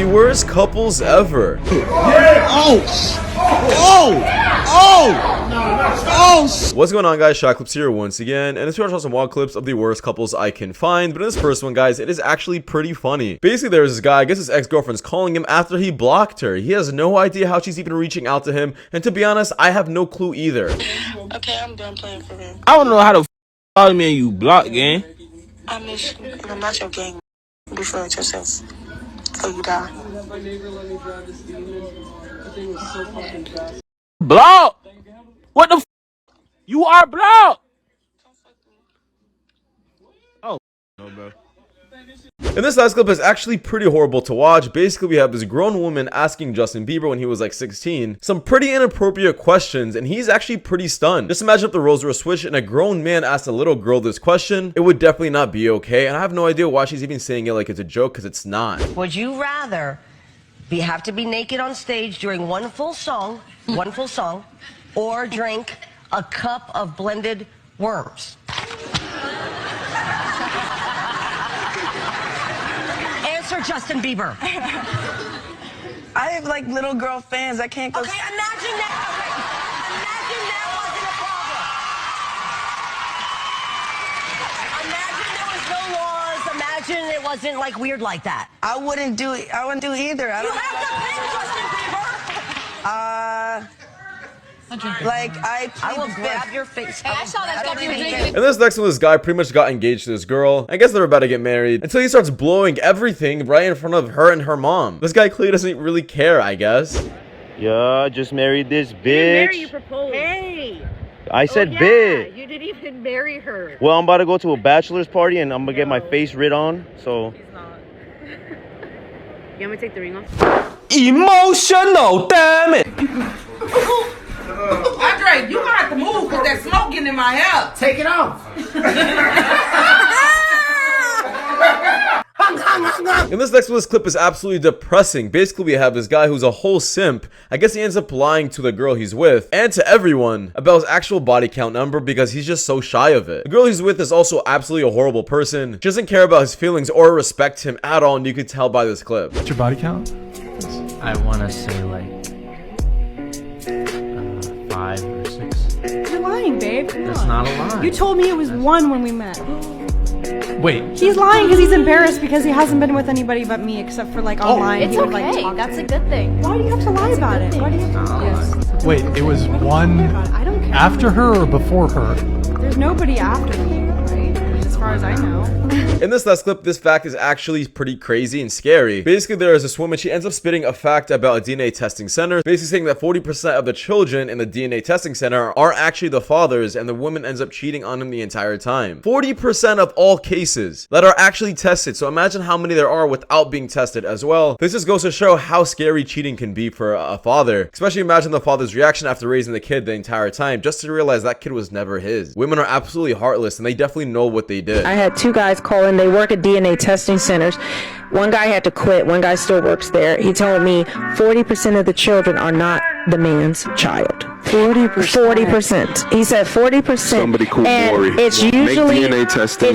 the worst couples ever. What's going on, guys? Shak-Clips here once again, and this is some wild clips of the worst couples I can find. But in this first one, guys, it is actually pretty funny. Basically, there's this guy, I guess his ex-girlfriend's calling him after he blocked her. He has no idea how she's even reaching out to him, and to be honest, I have no clue either. Okay, I'm done playing for him. I don't know how to follow me and you block, gang. I miss you, and I'm not your gang. Refer to yourself before you die. Block? What the f? You are blocked. Oh, no, bro. And this last clip is actually pretty horrible to watch. Basically, we have this grown woman asking Justin Bieber when he was like 16 some pretty inappropriate questions, and he's actually pretty stunned. Just imagine if the roles were switched and a grown man asked a little girl this question. It would definitely not be okay, and I have no idea why she's even saying it like it's a joke, because it's not. Would you rather have to be naked on stage during one full song, or drink a cup of blended worms? Answer, Justin Bieber. I have like little girl fans. I can't go. Okay, imagine that. Imagine that wasn't a problem. Imagine there was no laws. Imagine it wasn't like weird like that. I wouldn't do it. I wouldn't do either. I You don't. have to pick Justin Bieber. Like I will grab your face. Hey, I saw that stuff you were drinking. And this next one, this guy pretty much got engaged to this girl. I guess they're about to get married until he starts blowing everything right in front of her and her mom. This guy clearly doesn't really care, I guess. Yeah, I just married this bitch. You didn't marry, you proposed. Hey. I said yeah, bitch. You didn't even marry her. Well, I'm about to go to a bachelor's party and I'm gonna get my face writ on. So. He's not. You want me to take the ring off? Emotional, damn it. Andre, you gonna have to move because that smoke getting in my hair. Take it off. And this next one, this clip is absolutely depressing. Basically, we have this guy who's a whole simp. I guess he ends up lying to the girl he's with and to everyone about his actual body count number because he's just so shy of it. The girl he's with is also absolutely a horrible person. She doesn't care about his feelings or respect him at all, and you can tell by this clip. What's your body count? I want to say like 5 or 6. You're lying, babe. That's not a lie. You told me it was 1 when we met. Wait. He's lying because he's embarrassed because he hasn't been with anybody but me except for like online. It's okay. That's a good thing. Why do you have to lie about it? Why do you have to do this? Wait, it was 1 I don't care. after her or before her? There's nobody after me, right? As far as I know. In this last clip, this fact is actually pretty crazy and scary. Basically, there is this woman, she ends up spitting a fact about a DNA testing center, basically saying that 40% of the children in the DNA testing center are actually the fathers, and the woman ends up cheating on him the entire time. 40% of all cases that are actually tested. So imagine how many there are without being tested as well. This just goes to show how scary cheating can be for a father. Especially imagine the father's reaction after raising the kid the entire time, just to realize that kid was never his. Women are absolutely heartless, and they definitely know what they did. I had 2 guys call in. They work at DNA testing centers. One guy had to quit. One guy still works there. He told me 40% of the children are not the man's child. 40%. He said 40%. Somebody call and Maury. it's usually make DNA testing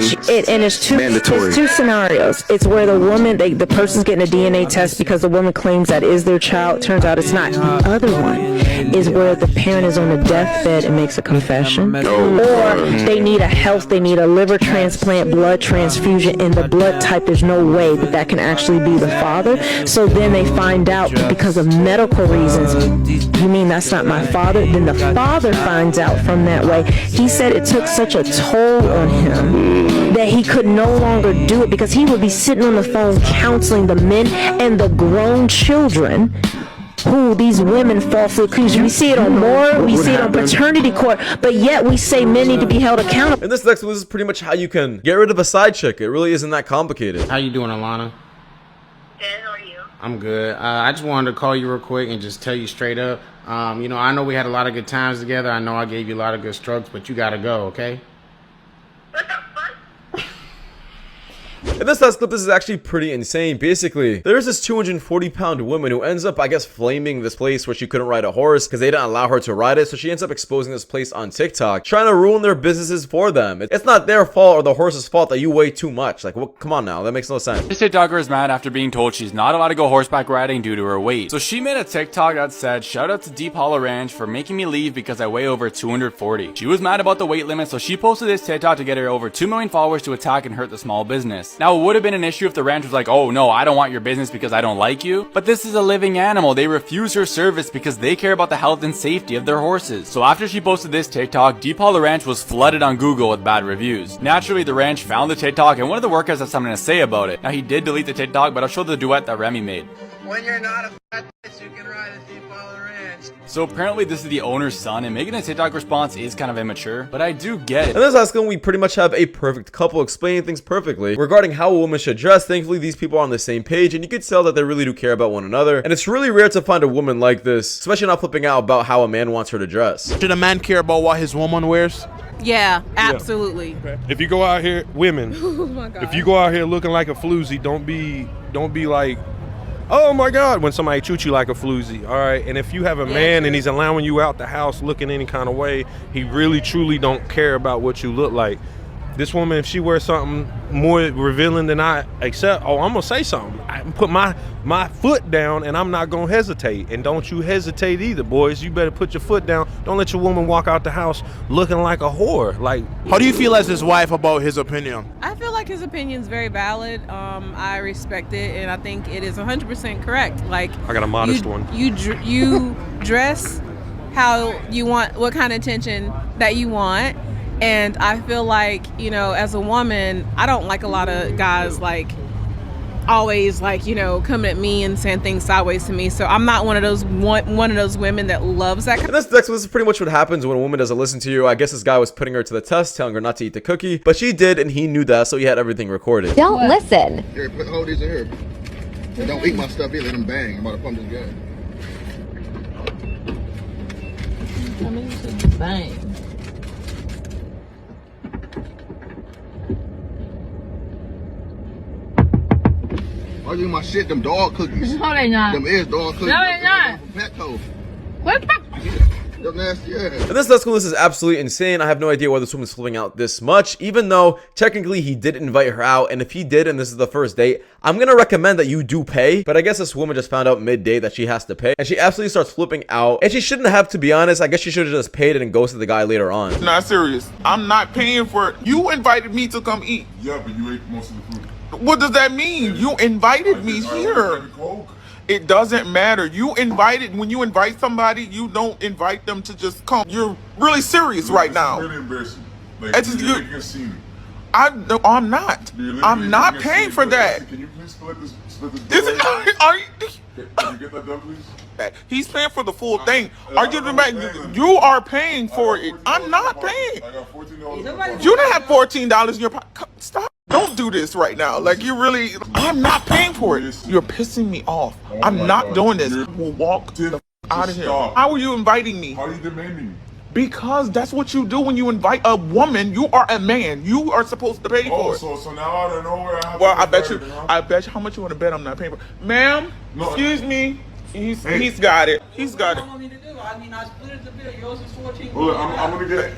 mandatory. It's 2 scenarios. It's where the woman, the person's getting a DNA test because the woman claims that is their child. Turns out it's not. The other one is where the parent is on a deathbed and makes a confession, or they need they need a liver transplant, blood transfusion, and the blood type, there's no way that can actually be the father. So then they find out because of medical reasons, you mean that's not my father? Then the father finds out from that way. He said it took such a toll on him that he could no longer do it because he would be sitting on the phone counseling the men and the grown children who these women falsely accuse. We see it on more, we see it on paternity court, but yet we say men need to be held accountable. And this next one, this is pretty much how you can get rid of a side chick. It really isn't that complicated. How you doing, Alana? Good, how are you? I'm good. I just wanted to call you real quick and just tell you straight up. You know, I know we had a lot of good times together. I know I gave you a lot of good strokes, but you gotta go, okay? And this last clip, this is actually pretty insane. Basically, there's this 240-pound woman who ends up, I guess, flaming this place where she couldn't ride a horse because they didn't allow her to ride it. So she ends up exposing this place on TikTok, trying to ruin their businesses for them. It's not their fault or the horse's fault that you weigh too much. Like, well, come on now, that makes no sense. This TikToker is mad after being told she's not allowed to go horseback riding due to her weight. So she made a TikTok that said, "Shout out to Depolar Ranch for making me leave because I weigh over 240. She was mad about the weight limit, so she posted this TikTok to get her over 2 million followers to attack and hurt the small business. Now, it would have been an issue if the ranch was like, "Oh no, I don't want your business because I don't like you." But this is a living animal. They refuse her service because they care about the health and safety of their horses. So after she posted this TikTok, Depolar Ranch was flooded on Google with bad reviews. Naturally, the ranch found the TikTok and one of the workers has something to say about it. Now, he did delete the TikTok, but I'll show the duet that Remy made. When you're not a fat bitch, you can ride a Depolar Ranch. So apparently this is the owner's son, and making a TikTok response is kind of immature, but I do get it. In this last clip, we pretty much have a perfect couple explaining things perfectly regarding how a woman should dress. Thankfully, these people are on the same page, and you can tell that they really do care about one another. And it's really rare to find a woman like this, especially not flipping out about how a man wants her to dress. Should a man care about what his woman wears? Yeah, absolutely. Okay. If you go out here, women, Oh my God. if you go out here looking like a floozy, don't be like, oh my God, when somebody treats you like a floozy, all right? And if you have a man and he's allowing you out the house looking any kind of way, he really truly don't care about what you look like. This woman, if she wears something more revealing than I accept, oh, I'm gonna say something. I put my foot down and I'm not gonna hesitate. And don't you hesitate either, boys. You better put your foot down. Don't let your woman walk out the house looking like a whore. Like, how do you feel as his wife about his opinion? I feel like his opinion is very valid. I respect it, and I think it is 100% correct. Like, I got a modest one. You dress how you want, what kind of attention that you want. And I feel like, you know, as a woman, I don't like a lot of guys like always like, you know, coming at me and saying things sideways to me. So I'm not one of those women that loves that. And this is pretty much what happens when a woman doesn't listen to you. I guess this guy was putting her to the test, telling her not to eat the cookie, but she did, and he knew that, so he had everything recorded. Don't listen. Here, hold these in here. And don't eat my stuff either. Let them bang. I'm about to pump this gun. I mean, you should bang. Are you my shit? Them dog cookies. No, they not. Them is dog cookies. No, they not. Petco. What? Them nasty ass. And this is absolutely insane. I have no idea why this woman's flipping out this much, even though technically he did invite her out. And if he did, and this is the first date, I'm gonna recommend that you do pay. But I guess this woman just found out midday that she has to pay, and she absolutely starts flipping out. And she shouldn't have, to be honest. I guess she should have just paid it and ghosted the guy later on. Not serious. I'm not paying for it. You invited me to come eat. Yeah, but you ate most of the food. What does that mean? You invited me here. It doesn't matter. When you invite somebody, you don't invite them to just come. You're really serious right now. It's really embarrassing. Like, you're making a scene. I'm not. I'm not paying for that. Can you please split this Can you get that done, please? He's paying for the full thing. You are paying for it. I'm not paying. I got $14. You don't have $14 in your pocket. Stop. Don't do this right now. Like, I'm not paying for it. You're pissing me off. I'm not doing this. We'll walk the out of here. How are you inviting me? How are you demanding me? Because that's what you do when you invite a woman. You are a man. You are supposed to pay for it. So now out of nowhere, I have Well, I bet you how much you want to bet I'm not paying for it. Ma'am, excuse me. He's got it. He's got it. I mean, I split the bill. Yours is 14. Well, I'm gonna get it.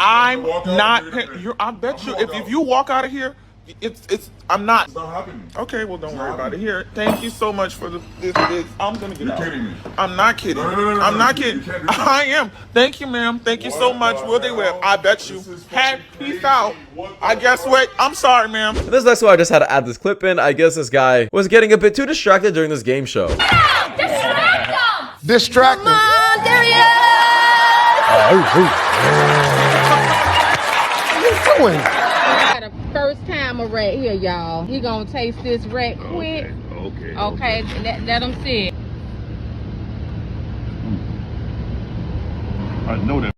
I'm not paying. I bet you if you walk out of here, I'm not. It's not happening. Okay, well, don't worry about it. Here, thank you so much for this. I'm gonna get out. You're kidding me. I'm not kidding. No, I'm not kidding. I am. Thank you, ma'am. Thank you so much. Will they will? I bet you. Peace out. I guess what? I'm sorry, ma'am. And this is why I just had to add this clip in. I guess this guy was getting a bit too distracted during this game show. Distract them. Come on, there he is. What are you doing? I got a first timer right here, y'all. He gonna taste this right quick. Okay. Let him see it. I know that.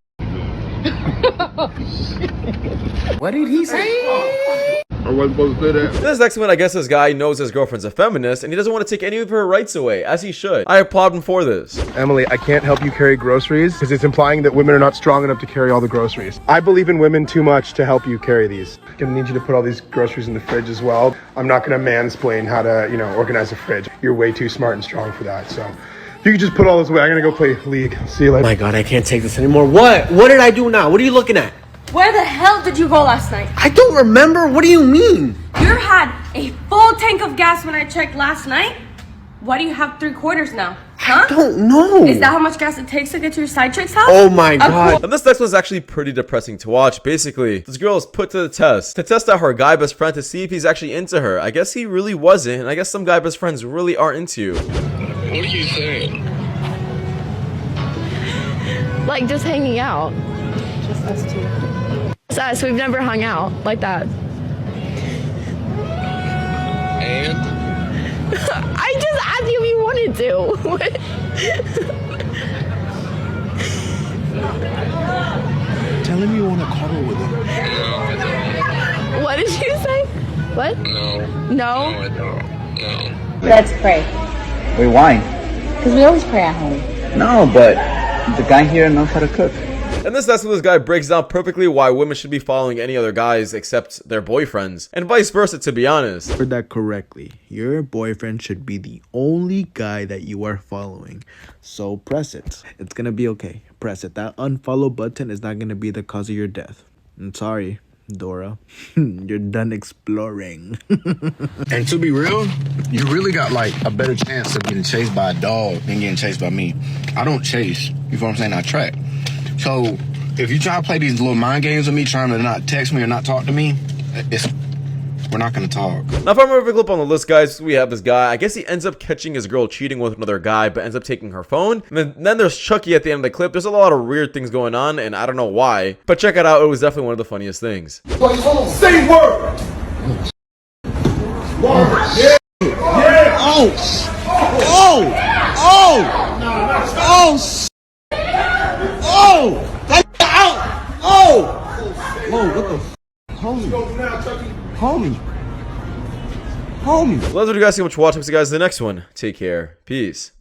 What did he say? I wasn't supposed to say that. This next one, I guess this guy knows his girlfriend's a feminist and he doesn't want to take any of her rights away, as he should. I applaud him for this. Emily, I can't help you carry groceries because it's implying that women are not strong enough to carry all the groceries. I believe in women too much to help you carry these. I'm gonna need you to put all these groceries in the fridge as well. I'm not gonna mansplain how to, organize a fridge. You're way too smart and strong for that, so. If you could just put all this away, I'm gonna go play League. See you later. My God, I can't take this anymore. What? What did I do now? What are you looking at? Where the hell did you go last night? I don't remember. What do you mean? You had a full tank of gas when I checked last night. Why do you have 3/4 now? Huh? I don't know. Is that how much gas it takes to get to your side chick's house? Oh my God. And this next one's actually pretty depressing to watch. Basically, this girl is put to the test to test out her guy best friend to see if he's actually into her. I guess he really wasn't, and I guess some guy best friends really aren't into you. What are you saying? Like just hanging out. Just us two. It's us. We've never hung out like that. And? I just asked you if you wanted to. Tell him you want to cuddle with him. What did you say? What? No. No? No, I don't. No. Let's pray. Wait, why? Because we always pray at home. No, but the guy here knows how to cook. And that's what this guy breaks down perfectly why women should be following any other guys except their boyfriends, and vice versa, to be honest. Heard that correctly. Your boyfriend should be the only guy that you are following. So press it. It's gonna be okay. Press it. That unfollow button is not gonna be the cause of your death. I'm sorry, Dora. You're done exploring. And to be real, you really got like a better chance of getting chased by a dog than getting chased by me. I don't chase. You know what I'm saying? I track. So if you try to play these little mind games with me, trying to not text me or not talk to me, we're not gonna talk. Now, if I'm a clip on the list, guys, we have this guy. I guess he ends up catching his girl cheating with another guy, but ends up taking her phone. And then there's Chucky at the end of the clip. There's a lot of weird things going on, and I don't know why. But check it out. It was definitely one of the funniest things. Say word. Yeah. Yeah. Oh. Out. Oh. Whoa, what the Homie. Well, that's what you guys see much for watching. See you guys in the next one. Take care. Peace.